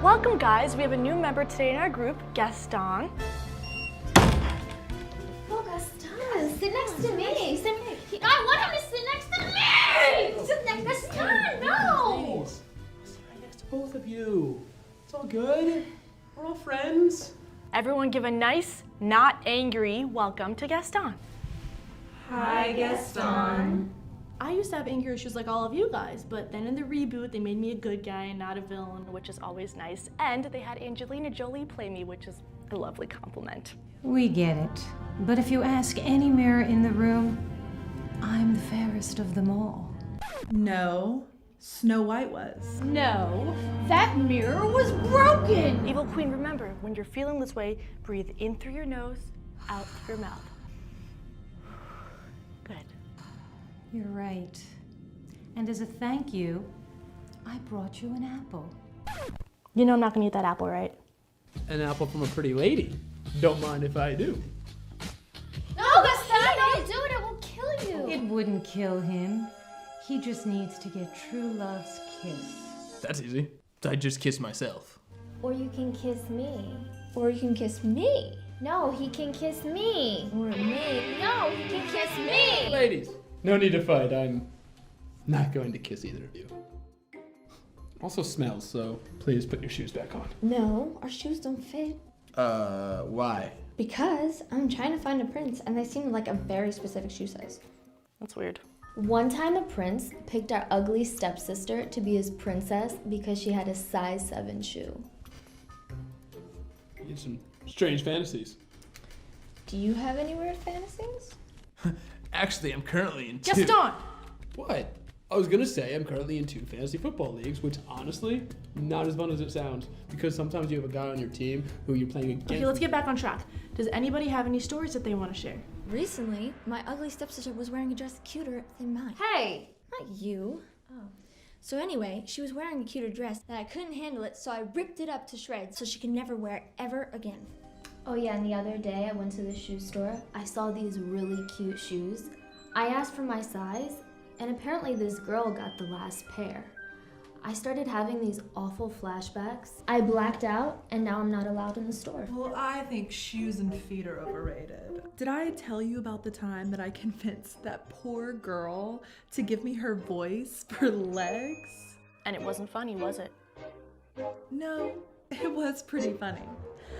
Welcome, guys. We have a new member today in our group, Gaston. Oh, Gaston, sit next to me. I want him to sit next to me! Sit next to Gaston, no! Please. Sit right next to both of you. It's all good. We're all friends. Everyone give a nice, not angry welcome to Gaston. Hi, Gaston. I used to have anger issues like all of you guys, but then in the reboot, they made me a good guy and not a villain, which is always nice. And they had Angelina Jolie play me, which is a lovely compliment. We get it. But if you ask any mirror in the room, I'm the fairest of them all. No, Snow White was. No, that mirror was broken! Evil Queen, remember, when you're feeling this way, breathe in through your nose, out through your mouth. Good. You're right. And as a thank you, I brought you an apple. You know I'm not gonna eat that apple, right? An apple from a pretty lady. Don't mind if I do. No, Gaston, don't do it, it will kill you! It wouldn't kill him. He just needs to get true love's kiss. That's easy. I just kiss myself. Or you can kiss me. Or you can kiss me. No, he can kiss me. Or me. No, he can kiss me! Ladies, no need to fight. I'm not going to kiss either of you. Also smells, so please put your shoes back on. No, our shoes don't fit. Why? Because I'm trying to find a prince and they seem like a very specific shoe size. That's weird. One time a prince picked our ugly stepsister to be his princess because she had a size 7 shoe. You had some strange fantasies. Do you have any weird fantasies? Actually, I'm currently in two. Gaston! What? I was gonna say I'm currently in 2 fantasy football leagues, which honestly, not as fun as it sounds. Because sometimes you have a guy on your team who you're playing against. Okay, let's get back on track. Does anybody have any stories that they want to share? Recently, my ugly stepsister was wearing a dress cuter than mine. Hey! Not you. Oh. So anyway, she was wearing a cuter dress and I couldn't handle it, so I ripped it up to shreds so she could never wear it ever again. Oh yeah, and the other day I went to the shoe store. I saw these really cute shoes. I asked for my size, and apparently this girl got the last pair. I started having these awful flashbacks. I blacked out, and now I'm not allowed in the store. Well, I think shoes and feet are overrated. Did I tell you about the time that I convinced that poor girl to give me her voice for legs? And it wasn't funny, was it? No, it was pretty funny.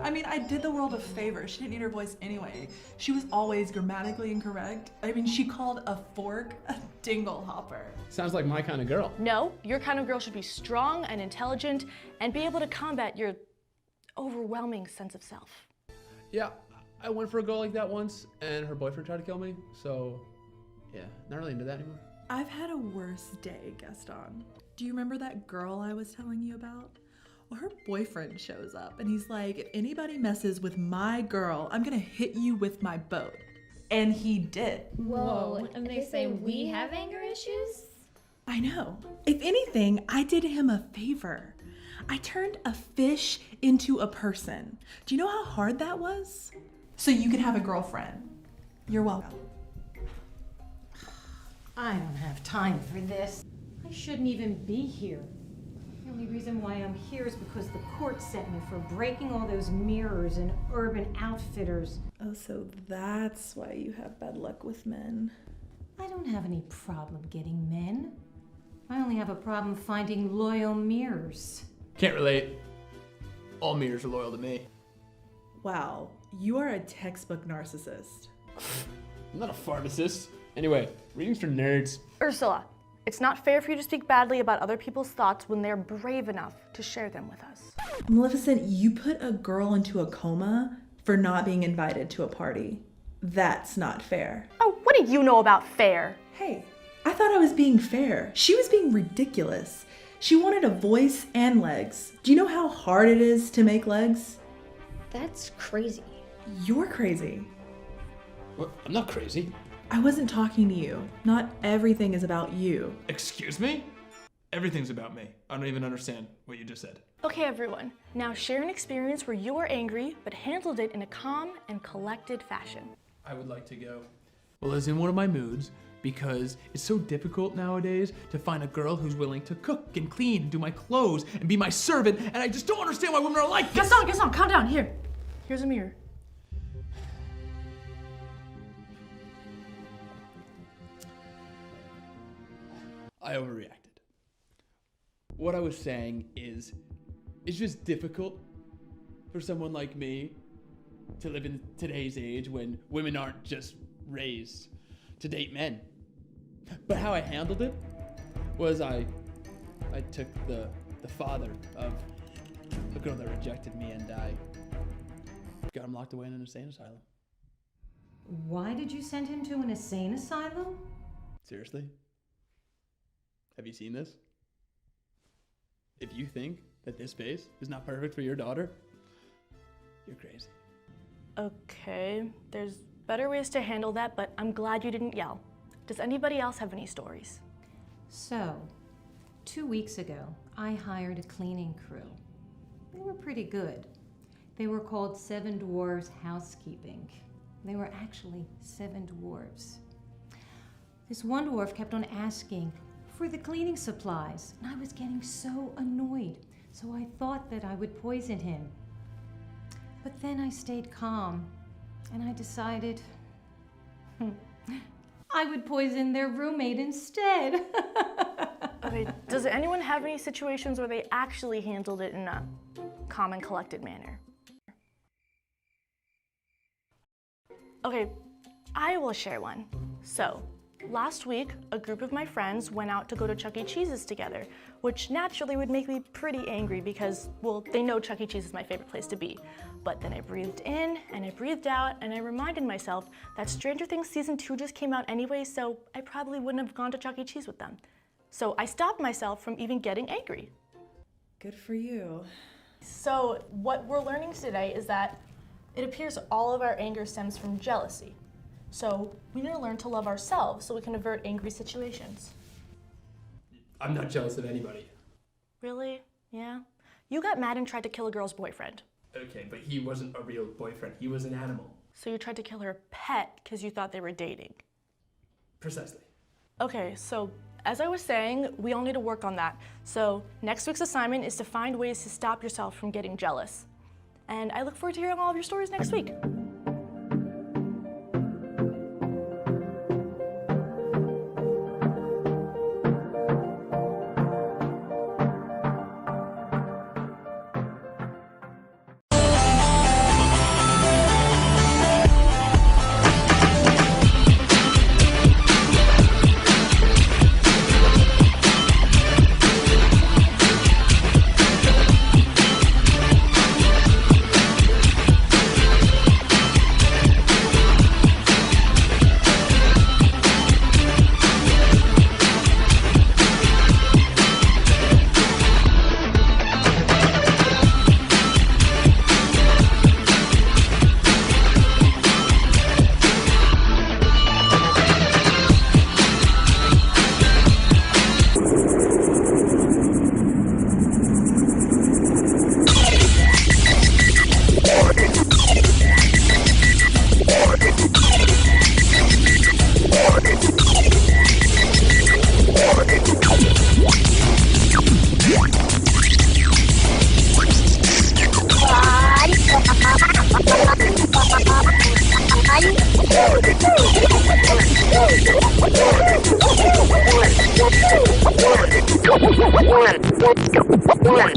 I mean, I did the world a favor. She didn't need her voice anyway. She was always grammatically incorrect. I mean, she called a fork a dingle hopper. Sounds like my kind of girl. No, your kind of girl should be strong and intelligent and be able to combat your overwhelming sense of self. Yeah, I went for a girl like that once, and her boyfriend tried to kill me. So, yeah, not really into that anymore. I've had a worse day, Gaston. Do you remember that girl I was telling you about? Well, her boyfriend shows up and he's like, if anybody messes with my girl, I'm gonna hit you with my boat. And he did. Whoa, and they say we have anger issues? I know. If anything, I did him a favor. I turned a fish into a person. Do you know how hard that was? So you can have a girlfriend. You're welcome. I don't have time for this. I shouldn't even be here. The only reason why I'm here is because the court sent me for breaking all those mirrors and Urban Outfitters. Oh, so that's why you have bad luck with men. I don't have any problem getting men. I only have a problem finding loyal mirrors. Can't relate. All mirrors are loyal to me. Wow, you are a textbook narcissist. I'm not a pharmacist. Anyway, readings for nerds. Ursula, it's not fair for you to speak badly about other people's thoughts when they're brave enough to share them with us. Maleficent, you put a girl into a coma for not being invited to a party. That's not fair. Oh, what do you know about fair? Hey, I thought I was being fair. She was being ridiculous. She wanted a voice and legs. Do you know how hard it is to make legs? That's crazy. You're crazy. What? I'm not crazy. I wasn't talking to you. Not everything is about you. Excuse me? Everything's about me. I don't even understand what you just said. Okay, everyone, now share an experience where you were angry but handled it in a calm and collected fashion. I would like to go. Well, as in one of my moods, because it's so difficult nowadays to find a girl who's willing to cook and clean and do my clothes and be my servant, and I just don't understand why women are like this. Gaston, calm down. Here's a mirror. I overreacted. What I was saying is, it's just difficult for someone like me to live in today's age when women aren't just raised to date men. But how I handled it was I took the father of the girl that rejected me and I got him locked away in an insane asylum. Why did you send him to an insane asylum? Seriously? Have you seen this? If you think that this space is not perfect for your daughter, you're crazy. Okay, there's better ways to handle that, but I'm glad you didn't yell. Does anybody else have any stories? So, 2 weeks ago, I hired a cleaning crew. They were pretty good. They were called 7 Dwarves Housekeeping. They were actually 7 dwarves. This one dwarf kept on asking for the cleaning supplies, and I was getting so annoyed. So I thought that I would poison him. But then I stayed calm, and I decided I would poison their roommate instead. Okay, does anyone have any situations where they actually handled it in a calm and collected manner? Okay, I will share one. So, last week, a group of my friends went out to go to Chuck E. Cheese's together, which naturally would make me pretty angry because, well, they know Chuck E. Cheese is my favorite place to be. But then I breathed in and I breathed out and I reminded myself that Stranger Things Season 2 just came out anyway, so I probably wouldn't have gone to Chuck E. Cheese with them. So I stopped myself from even getting angry. Good for you. So what we're learning today is that it appears all of our anger stems from jealousy. So we need to learn to love ourselves so we can avert angry situations. I'm not jealous of anybody. Really? Yeah? You got mad and tried to kill a girl's boyfriend. Okay, but he wasn't a real boyfriend. He was an animal. So you tried to kill her pet because you thought they were dating. Precisely. Okay, so as I was saying, we all need to work on that. So next week's assignment is to find ways to stop yourself from getting jealous. And I look forward to hearing all of your stories next week. One.